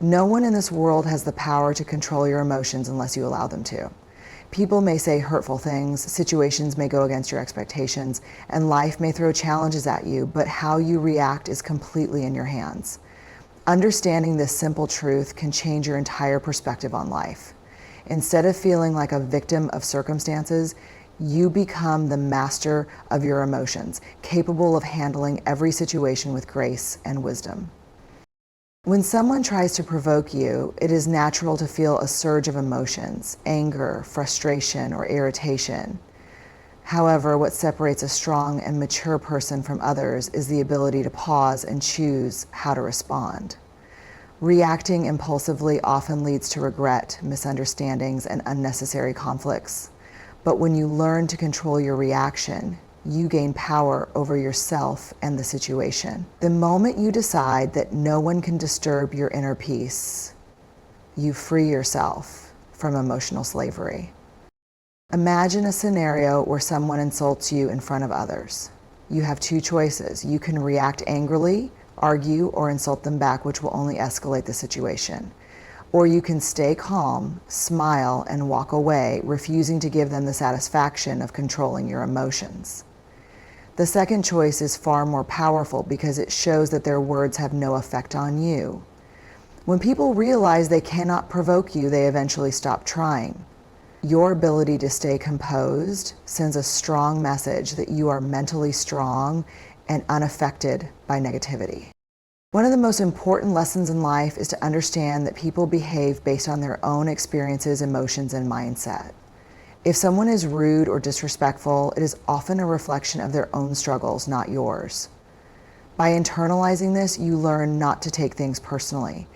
No one in this world has the power to control your emotions unless you allow them to. People may say hurtful things, situations may go against your expectations, and life may throw challenges at you, but how you react is completely in your hands. Understanding this simple truth can change your entire perspective on life. Instead of feeling like a victim of circumstances, you become the master of your emotions, capable of handling every situation with grace and wisdom. When someone tries to provoke you, it is natural to feel a surge of emotions, anger, frustration, or irritation. However, what separates a strong and mature person from others is the ability to pause and choose how to respond. Reacting impulsively often leads to regret, misunderstandings, and unnecessary conflicts. But when you learn to control your reaction, you gain power over yourself and the situation. The moment you decide that no one can disturb your inner peace, you free yourself from emotional slavery. Imagine a scenario where someone insults you in front of others. You have two choices. You can react angrily, argue, or insult them back, which will only escalate the situation. Or you can stay calm, smile, and walk away, refusing to give them the satisfaction of controlling your emotions. The second choice is far more powerful because it shows that their words have no effect on you. When people realize they cannot provoke you, they eventually stop trying. Your ability to stay composed sends a strong message that you are mentally strong and unaffected by negativity. One of the most important lessons in life is to understand that people behave based on their own experiences, emotions, and mindset. If someone is rude or disrespectful, it is often a reflection of their own struggles, not yours. By internalizing this, you learn not to take things personally.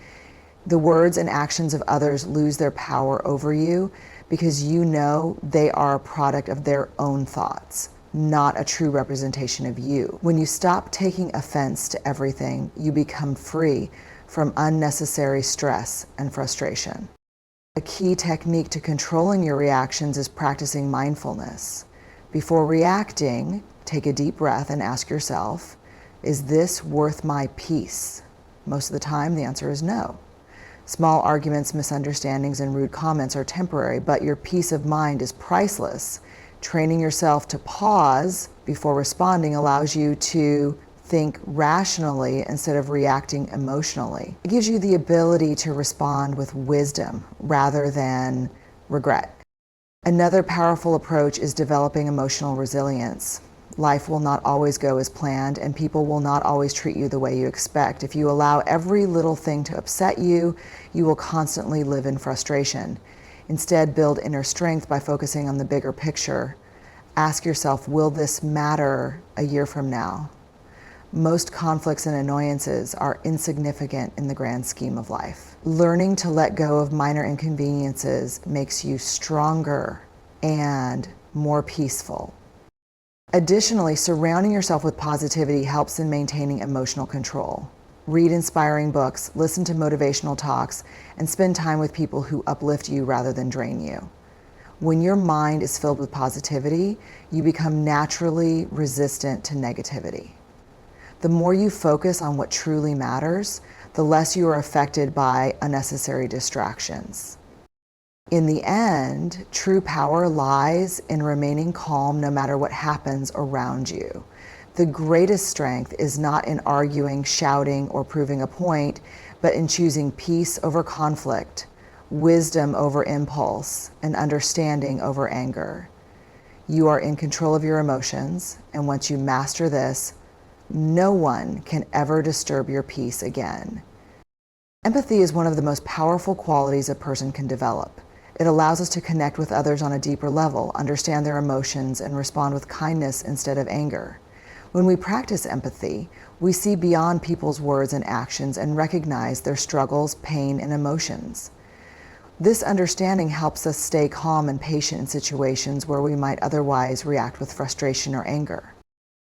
The words and actions of others lose their power over you because you know they are a product of their own thoughts, not a true representation of you. When you stop taking offense to everything, you become free from unnecessary stress and frustration. A key technique to controlling your reactions is practicing mindfulness. Before reacting, take a deep breath and ask yourself, is this worth my peace? Most of the time, the answer is no. Small arguments, misunderstandings, and rude comments are temporary, but your peace of mind is priceless. Training yourself to pause before responding allows you to think rationally instead of reacting emotionally. It gives you the ability to respond with wisdom rather than regret. Another powerful approach is developing emotional resilience. Life will not always go as planned, and people will not always treat you the way you expect. If you allow every little thing to upset you, you will constantly live in frustration. Instead, build inner strength by focusing on the bigger picture. Ask yourself, will this matter a year from now? Most conflicts and annoyances are insignificant in the grand scheme of life. Learning to let go of minor inconveniences makes you stronger and more peaceful. Additionally, surrounding yourself with positivity helps in maintaining emotional control. Read inspiring books, listen to motivational talks, and spend time with people who uplift you rather than drain you. When your mind is filled with positivity, you become naturally resistant to negativity. The more you focus on what truly matters, the less you are affected by unnecessary distractions. In the end, true power lies in remaining calm no matter what happens around you. The greatest strength is not in arguing, shouting, or proving a point, but in choosing peace over conflict, wisdom over impulse, and understanding over anger. You are in control of your emotions, and once you master this, no one can ever disturb your peace again. Empathy is one of the most powerful qualities a person can develop. It allows us to connect with others on a deeper level, understand their emotions, and respond with kindness instead of anger. When we practice empathy, we see beyond people's words and actions and recognize their struggles, pain, and emotions. This understanding helps us stay calm and patient in situations where we might otherwise react with frustration or anger.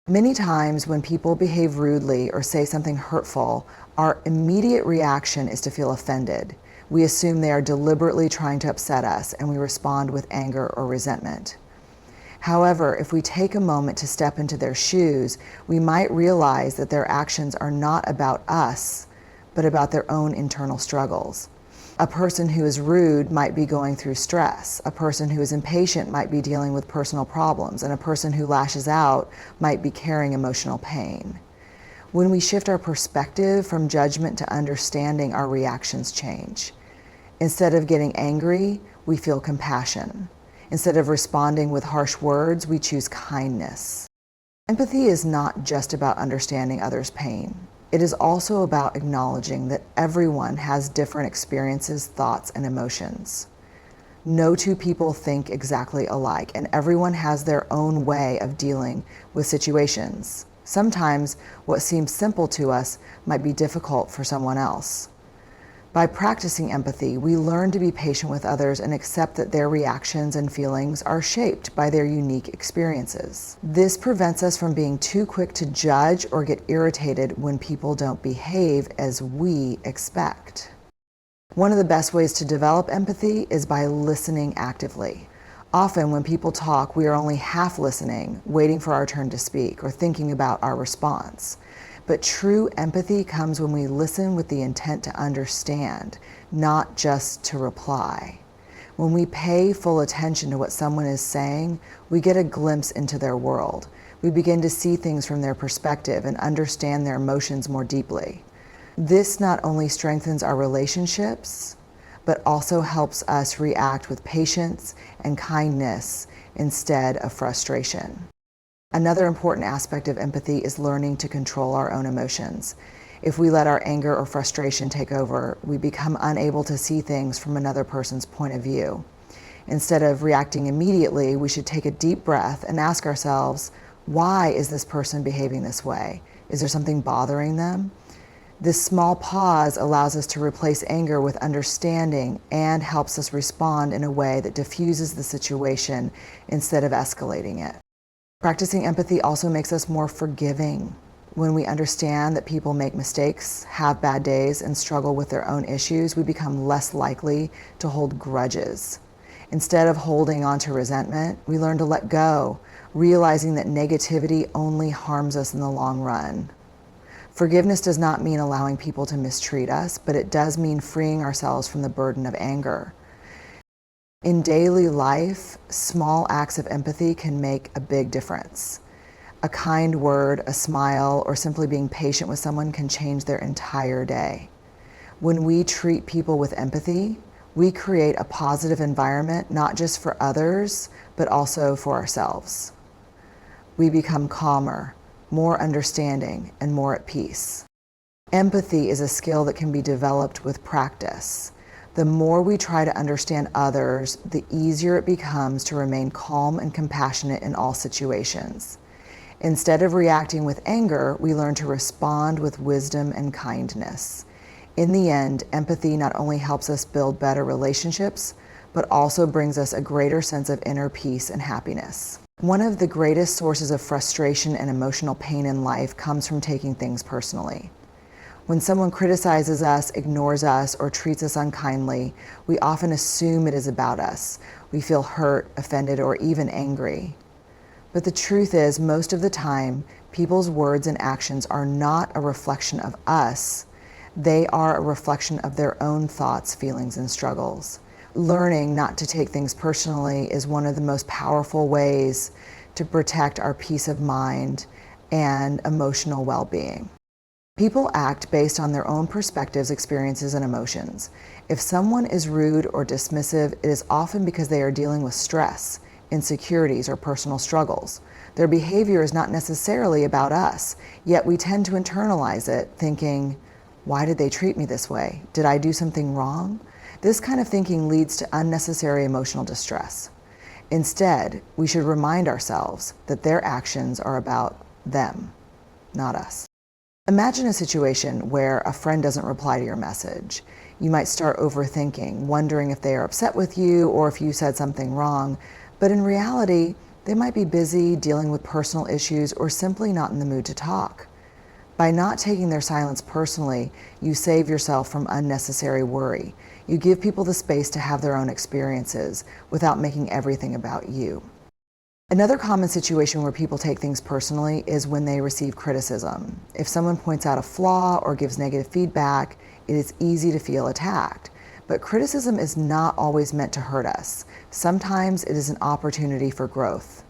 Many times when people behave rudely or say something hurtful, our immediate reaction is to feel offended. We assume they are deliberately trying to upset us, and we respond with anger or resentment. However, if we take a moment to step into their shoes, we might realize that their actions are not about us, but about their own internal struggles. A person who is rude might be going through stress. A person who is impatient might be dealing with personal problems, and a person who lashes out might be carrying emotional pain. When we shift our perspective from judgment to understanding, our reactions change. Instead of getting angry, we feel compassion. Instead of responding with harsh words, we choose kindness. Empathy is not just about understanding others' pain. It is also about acknowledging that everyone has different experiences, thoughts, and emotions. No two people think exactly alike, and everyone has their own way of dealing with situations. Sometimes what seems simple to us might be difficult for someone else. By practicing empathy, we learn to be patient with others and accept that their reactions and feelings are shaped by their unique experiences. This prevents us from being too quick to judge or get irritated when people don't behave as we expect. One of the best ways to develop empathy is by listening actively. Often when people talk, we are only half listening, waiting for our turn to speak, or thinking about our response. But true empathy comes when we listen with the intent to understand, not just to reply. When we pay full attention to what someone is saying, we get a glimpse into their world. We begin to see things from their perspective and understand their emotions more deeply. This not only strengthens our relationships, but also helps us react with patience and kindness instead of frustration. Another important aspect of empathy is learning to control our own emotions. If we let our anger or frustration take over, we become unable to see things from another person's point of view. Instead of reacting immediately, we should take a deep breath and ask ourselves, why is this person behaving this way? Is there something bothering them? This small pause allows us to replace anger with understanding and helps us respond in a way that diffuses the situation instead of escalating it. Practicing empathy also makes us more forgiving. When we understand that people make mistakes, have bad days, and struggle with their own issues, we become less likely to hold grudges. Instead of holding on to resentment, we learn to let go, realizing that negativity only harms us in the long run. Forgiveness does not mean allowing people to mistreat us, but it does mean freeing ourselves from the burden of anger. In daily life, small acts of empathy can make a big difference. A kind word, a smile, or simply being patient with someone can change their entire day. When we treat people with empathy, we create a positive environment, not just for others, but also for ourselves. We become calmer, more understanding, and more at peace. Empathy is a skill that can be developed with practice. The more we try to understand others, the easier it becomes to remain calm and compassionate in all situations. Instead of reacting with anger, we learn to respond with wisdom and kindness. In the end, empathy not only helps us build better relationships, but also brings us a greater sense of inner peace and happiness. One of the greatest sources of frustration and emotional pain in life comes from taking things personally. When someone criticizes us, ignores us, or treats us unkindly, we often assume it is about us. We feel hurt, offended, or even angry. But the truth is, most of the time, people's words and actions are not a reflection of us. They are a reflection of their own thoughts, feelings, and struggles. Learning not to take things personally is one of the most powerful ways to protect our peace of mind and emotional well-being. People act based on their own perspectives, experiences, and emotions. If someone is rude or dismissive, it is often because they are dealing with stress, insecurities, or personal struggles. Their behavior is not necessarily about us, yet we tend to internalize it, thinking, why did they treat me this way? Did I do something wrong? This kind of thinking leads to unnecessary emotional distress. Instead, we should remind ourselves that their actions are about them, not us. Imagine a situation where a friend doesn't reply to your message. You might start overthinking, wondering if they are upset with you or if you said something wrong, but in reality, they might be busy dealing with personal issues or simply not in the mood to talk. By not taking their silence personally, you save yourself from unnecessary worry. You give people the space to have their own experiences without making everything about you. Another common situation where people take things personally is when they receive criticism. If someone points out a flaw or gives negative feedback, it is easy to feel attacked. But criticism is not always meant to hurt us. Sometimes it is an opportunity for growth.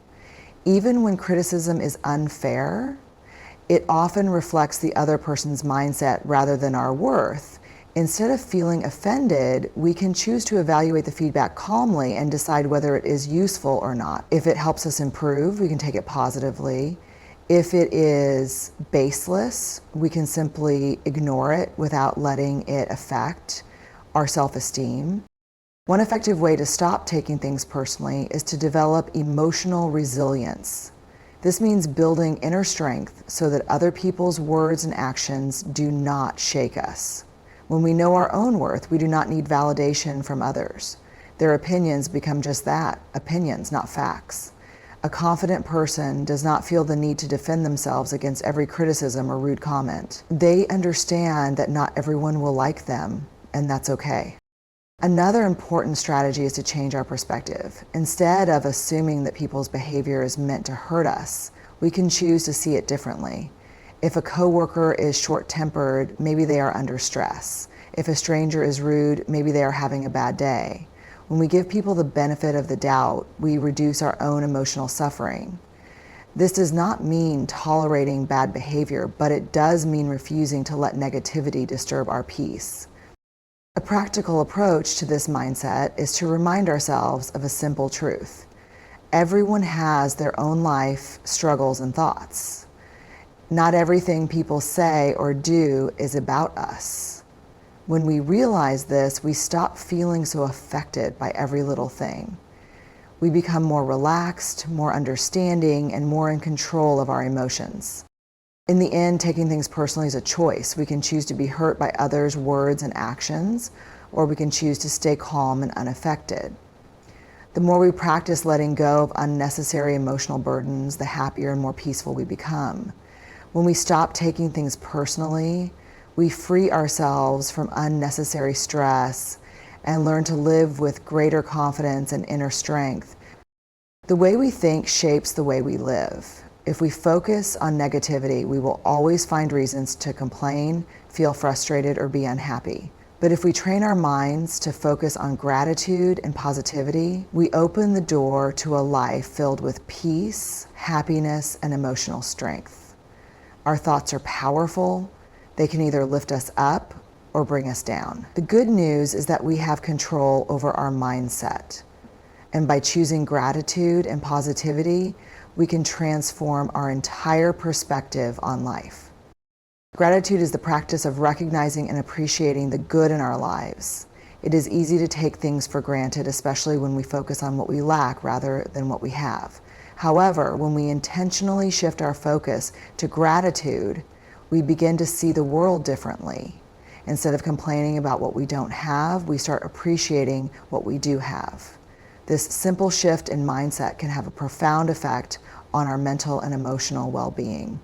Even when criticism is unfair, it often reflects the other person's mindset rather than our worth. Instead of feeling offended, we can choose to evaluate the feedback calmly and decide whether it is useful or not. If it helps us improve, we can take it positively. If it is baseless, we can simply ignore it without letting it affect our self-esteem. One effective way to stop taking things personally is to develop emotional resilience. This means building inner strength so that other people's words and actions do not shake us. When we know our own worth, we do not need validation from others. Their opinions become just that, opinions, not facts. A confident person does not feel the need to defend themselves against every criticism or rude comment. They understand that not everyone will like them, and that's okay. Another important strategy is to change our perspective. Instead of assuming that people's behavior is meant to hurt us, we can choose to see it differently. If a coworker is short-tempered, maybe they are under stress. If a stranger is rude, maybe they are having a bad day. When we give people the benefit of the doubt, we reduce our own emotional suffering. This does not mean tolerating bad behavior, but it does mean refusing to let negativity disturb our peace. A practical approach to this mindset is to remind ourselves of a simple truth. Everyone has their own life, struggles, and thoughts. Not everything people say or do is about us. When we realize this, we stop feeling so affected by every little thing. We become more relaxed, more understanding, and more in control of our emotions. In the end, taking things personally is a choice. We can choose to be hurt by others' words and actions, or we can choose to stay calm and unaffected. The more we practice letting go of unnecessary emotional burdens, the happier and more peaceful we become. When we stop taking things personally, we free ourselves from unnecessary stress and learn to live with greater confidence and inner strength. The way we think shapes the way we live. If we focus on negativity, we will always find reasons to complain, feel frustrated, or be unhappy. But if we train our minds to focus on gratitude and positivity, we open the door to a life filled with peace, happiness, and emotional strength. Our thoughts are powerful. They can either lift us up or bring us down. The good news is that we have control over our mindset. And by choosing gratitude and positivity, we can transform our entire perspective on life. Gratitude is the practice of recognizing and appreciating the good in our lives. It is easy to take things for granted, especially when we focus on what we lack rather than what we have. However, when we intentionally shift our focus to gratitude, we begin to see the world differently. Instead of complaining about what we don't have, we start appreciating what we do have. This simple shift in mindset can have a profound effect on our mental and emotional well-being.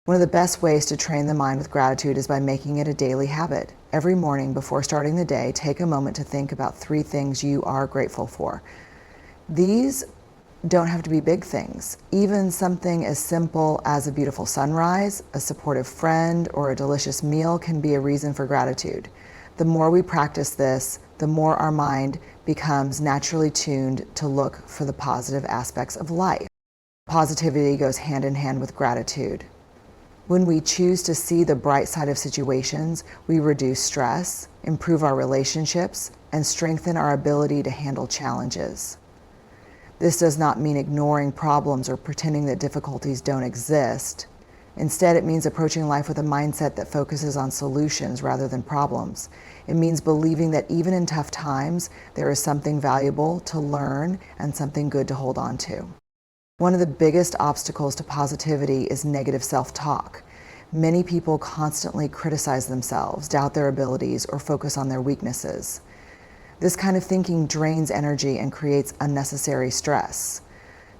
One of the best ways to train the mind with gratitude is by making it a daily habit. Every morning before starting the day, take a moment to think about 3 things you are grateful for. These don't have to be big things. Even something as simple as a beautiful sunrise, a supportive friend, or a delicious meal can be a reason for gratitude. The more we practice this, the more our mind becomes naturally tuned to look for the positive aspects of life. Positivity goes hand in hand with gratitude. When we choose to see the bright side of situations, we reduce stress, improve our relationships, and strengthen our ability to handle challenges. This does not mean ignoring problems or pretending that difficulties don't exist. Instead, it means approaching life with a mindset that focuses on solutions rather than problems. It means believing that even in tough times, there is something valuable to learn and something good to hold on to. One of the biggest obstacles to positivity is negative self-talk. Many people constantly criticize themselves, doubt their abilities, or focus on their weaknesses. This kind of thinking drains energy and creates unnecessary stress.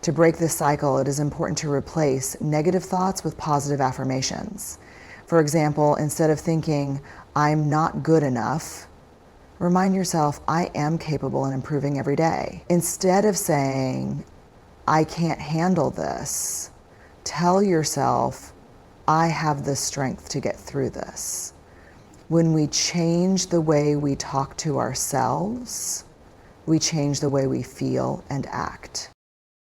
To break this cycle, it is important to replace negative thoughts with positive affirmations. For example, instead of thinking, "I'm not good enough," remind yourself, "I am capable and improving every day." Instead of saying, I can't handle this, tell yourself, I have the strength to get through this. When we change the way we talk to ourselves, we change the way we feel and act.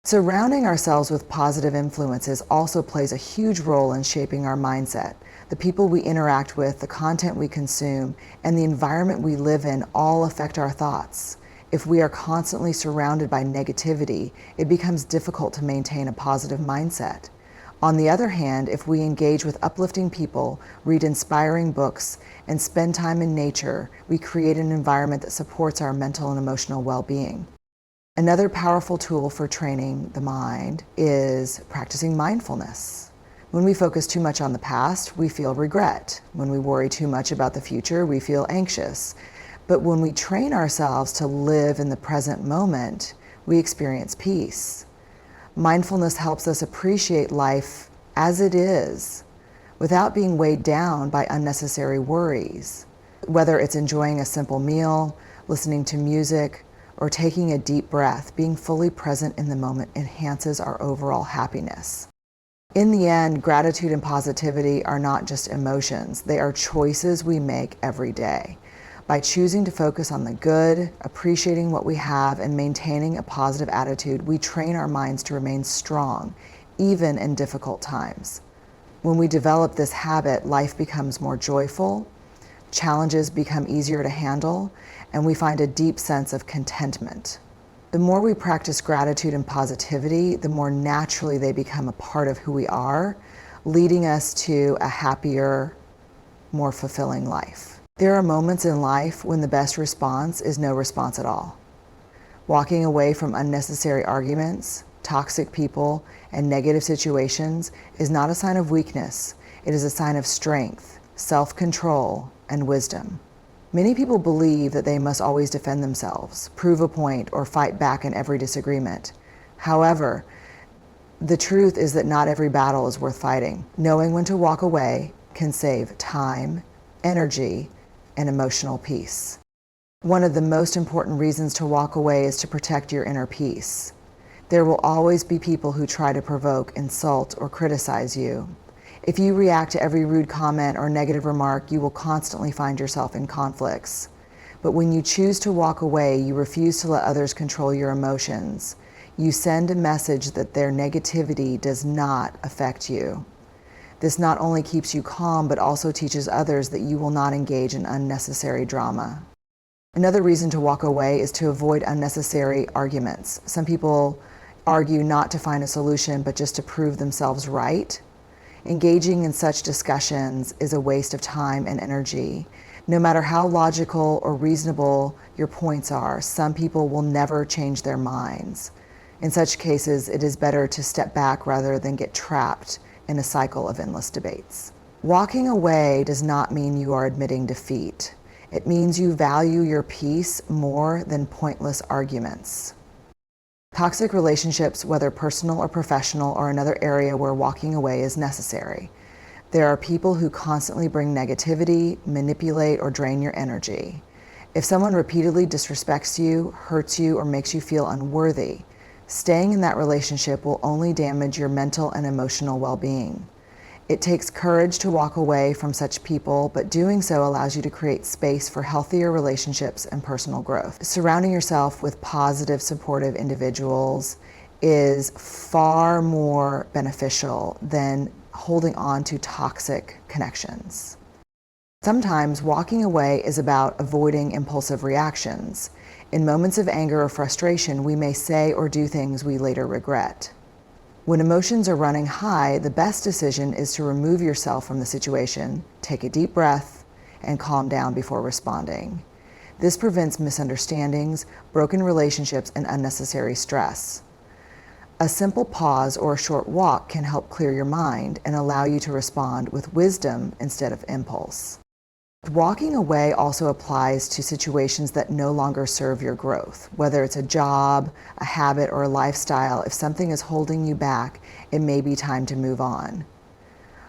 Surrounding ourselves with positive influences also plays a huge role in shaping our mindset. The people we interact with, the content we consume, and the environment we live in all affect our thoughts. If we are constantly surrounded by negativity, it becomes difficult to maintain a positive mindset. On the other hand, if we engage with uplifting people, read inspiring books, and spend time in nature, we create an environment that supports our mental and emotional well-being. Another powerful tool for training the mind is practicing mindfulness. When we focus too much on the past, we feel regret. When we worry too much about the future, we feel anxious. But when we train ourselves to live in the present moment, we experience peace. Mindfulness helps us appreciate life as it is, without being weighed down by unnecessary worries. Whether it's enjoying a simple meal, listening to music, or taking a deep breath, being fully present in the moment enhances our overall happiness. In the end, gratitude and positivity are not just emotions, they are choices we make every day. By choosing to focus on the good, appreciating what we have, and maintaining a positive attitude, we train our minds to remain strong, even in difficult times. When we develop this habit, life becomes more joyful, challenges become easier to handle, and we find a deep sense of contentment. The more we practice gratitude and positivity, the more naturally they become a part of who we are, leading us to a happier, more fulfilling life. There are moments in life when the best response is no response at all. Walking away from unnecessary arguments, toxic people, and negative situations is not a sign of weakness. It is a sign of strength, self-control, and wisdom. Many people believe that they must always defend themselves, prove a point, or fight back in every disagreement. However, the truth is that not every battle is worth fighting. Knowing when to walk away can save time, energy, and emotional peace. One of the most important reasons to walk away is to protect your inner peace. There will always be people who try to provoke, insult, or criticize you. If you react to every rude comment or negative remark, you will constantly find yourself in conflicts. But when you choose to walk away, you refuse to let others control your emotions. You send a message that their negativity does not affect you. This not only keeps you calm, but also teaches others that you will not engage in unnecessary drama. Another reason to walk away is to avoid unnecessary arguments. Some people argue not to find a solution, but just to prove themselves right. Engaging in such discussions is a waste of time and energy. No matter how logical or reasonable your points are, some people will never change their minds. In such cases, it is better to step back rather than get trapped in a cycle of endless debates. Walking away does not mean you are admitting defeat. It means you value your peace more than pointless arguments. Toxic relationships, whether personal or professional, are another area where walking away is necessary. There are people who constantly bring negativity, manipulate, or drain your energy. If someone repeatedly disrespects you, hurts you, or makes you feel unworthy, staying in that relationship will only damage your mental and emotional well-being. It takes courage to walk away from such people, but doing so allows you to create space for healthier relationships and personal growth. Surrounding yourself with positive, supportive individuals is far more beneficial than holding on to toxic connections. Sometimes walking away is about avoiding impulsive reactions. In moments of anger or frustration, we may say or do things we later regret. When emotions are running high, the best decision is to remove yourself from the situation, take a deep breath, and calm down before responding. This prevents misunderstandings, broken relationships, and unnecessary stress. A simple pause or a short walk can help clear your mind and allow you to respond with wisdom instead of impulse. Walking away also applies to situations that no longer serve your growth. Whether it's a job, a habit, or a lifestyle, if something is holding you back, it may be time to move on.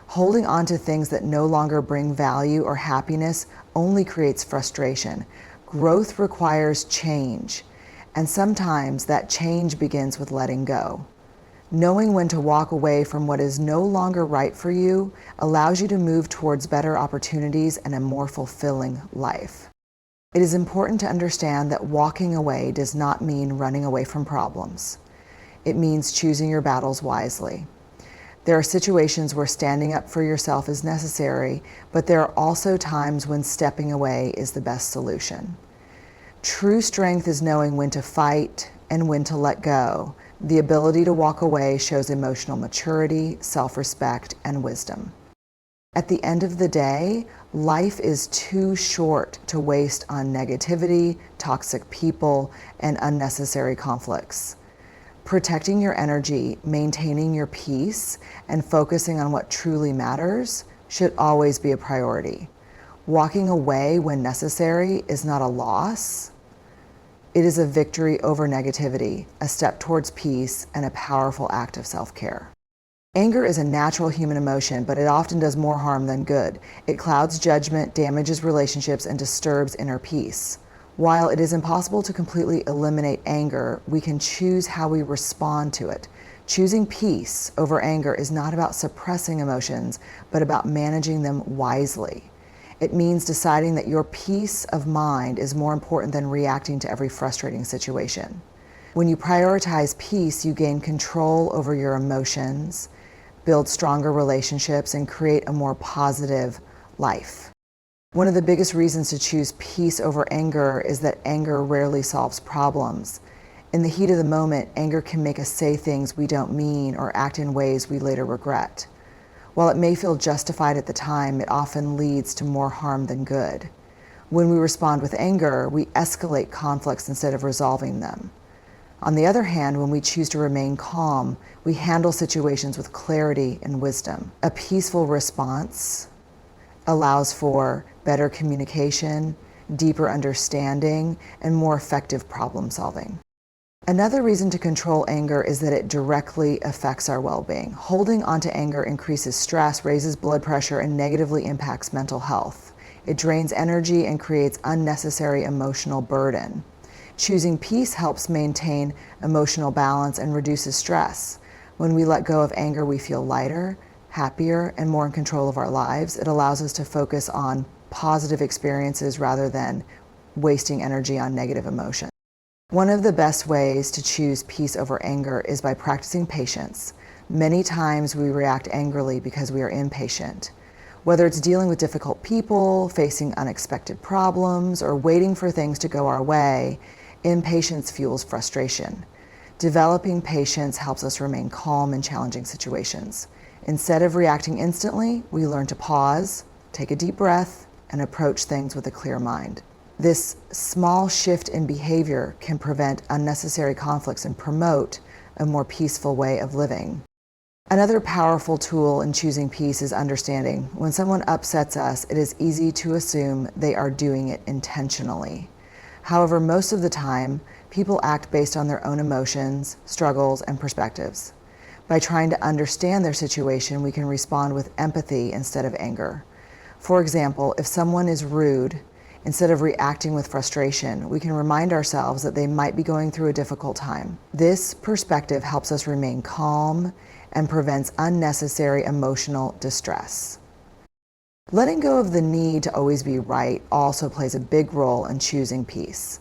Holding on to things that no longer bring value or happiness only creates frustration. Growth requires change, and sometimes that change begins with letting go. Knowing when to walk away from what is no longer right for you allows you to move towards better opportunities and a more fulfilling life. It is important to understand that walking away does not mean running away from problems. It means choosing your battles wisely. There are situations where standing up for yourself is necessary, but there are also times when stepping away is the best solution. True strength is knowing when to fight and when to let go. The ability to walk away shows emotional maturity, self-respect, and wisdom. At the end of the day, life is too short to waste on negativity, toxic people, and unnecessary conflicts. Protecting your energy, maintaining your peace, and focusing on what truly matters should always be a priority. Walking away when necessary is not a loss. It is a victory over negativity, a step towards peace, and a powerful act of self-care. Anger is a natural human emotion, but it often does more harm than good. It clouds judgment, damages relationships, and disturbs inner peace. While it is impossible to completely eliminate anger, we can choose how we respond to it. Choosing peace over anger is not about suppressing emotions, but about managing them wisely. It means deciding that your peace of mind is more important than reacting to every frustrating situation. When you prioritize peace, you gain control over your emotions, build stronger relationships, and create a more positive life. One of the biggest reasons to choose peace over anger is that anger rarely solves problems. In the heat of the moment, anger can make us say things we don't mean or act in ways we later regret. While it may feel justified at the time, it often leads to more harm than good. When we respond with anger, we escalate conflicts instead of resolving them. On the other hand, when we choose to remain calm, we handle situations with clarity and wisdom. A peaceful response allows for better communication, deeper understanding, and more effective problem solving. Another reason to control anger is that it directly affects our well-being. Holding onto anger increases stress, raises blood pressure, and negatively impacts mental health. It drains energy and creates unnecessary emotional burden. Choosing peace helps maintain emotional balance and reduces stress. When we let go of anger, we feel lighter, happier, and more in control of our lives. It allows us to focus on positive experiences rather than wasting energy on negative emotions. One of the best ways to choose peace over anger is by practicing patience. Many times we react angrily because we are impatient. Whether it's dealing with difficult people, facing unexpected problems, or waiting for things to go our way, impatience fuels frustration. Developing patience helps us remain calm in challenging situations. Instead of reacting instantly, we learn to pause, take a deep breath, and approach things with a clear mind. This small shift in behavior can prevent unnecessary conflicts and promote a more peaceful way of living. Another powerful tool in choosing peace is understanding. When someone upsets us, it is easy to assume they are doing it intentionally. However, most of the time, people act based on their own emotions, struggles, and perspectives. By trying to understand their situation, we can respond with empathy instead of anger. For example, if someone is rude, instead of reacting with frustration, we can remind ourselves that they might be going through a difficult time. This perspective helps us remain calm and prevents unnecessary emotional distress. Letting go of the need to always be right also plays a big role in choosing peace.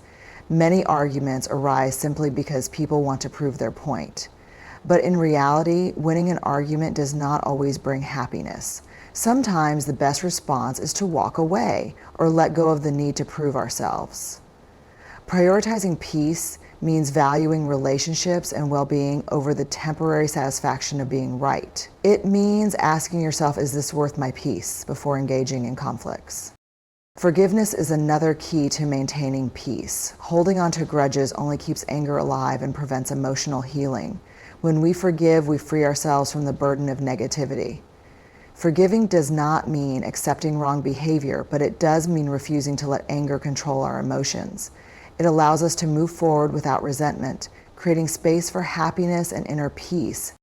Many arguments arise simply because people want to prove their point. But in reality, winning an argument does not always bring happiness. Sometimes the best response is to walk away or let go of the need to prove ourselves. Prioritizing peace means valuing relationships and well-being over the temporary satisfaction of being right. It means asking yourself, is this worth my peace, before engaging in conflicts. Forgiveness is another key to maintaining peace. Holding on to grudges only keeps anger alive and prevents emotional healing. When we forgive, we free ourselves from the burden of negativity. Forgiving does not mean accepting wrong behavior, but it does mean refusing to let anger control our emotions. It allows us to move forward without resentment, creating space for happiness and inner peace.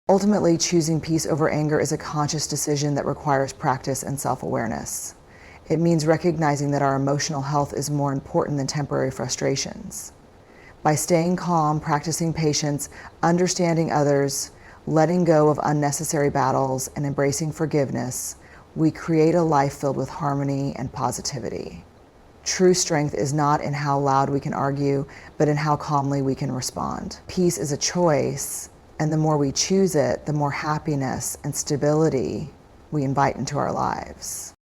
Ultimately, choosing peace over anger is a conscious decision that requires practice and self-awareness. It means recognizing that our emotional health is more important than temporary frustrations. By staying calm, practicing patience, understanding others, letting go of unnecessary battles, and embracing forgiveness, we create a life filled with harmony and positivity. True strength is not in how loud we can argue, but in how calmly we can respond. Peace is a choice, and the more we choose it, the more happiness and stability we invite into our lives.